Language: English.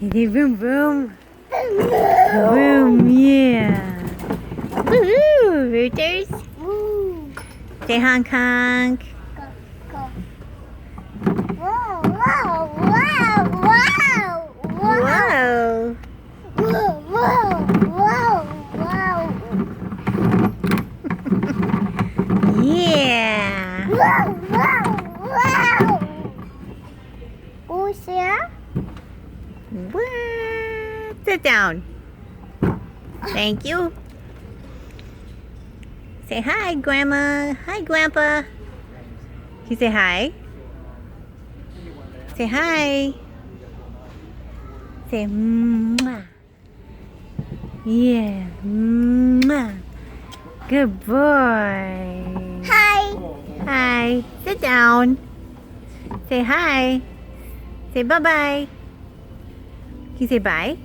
You say boom boom. Boom, yeah. Woohoo, rooters. Woo. Say honk honk. Go. Whoa, whoa, whoa, whoa, whoa. Whoa. Whoa, whoa, whoa, whoa. Yeah. Whoa, whoa, whoa. Who's there? What? Sit down. Thank you. Say hi, Grandma. Hi, Grandpa. You say hi. Say hi. Say mwah. Yeah. Mwah. Good boy. Hi. Hi. Sit down. Say hi. Say bye-bye. Can you say bye?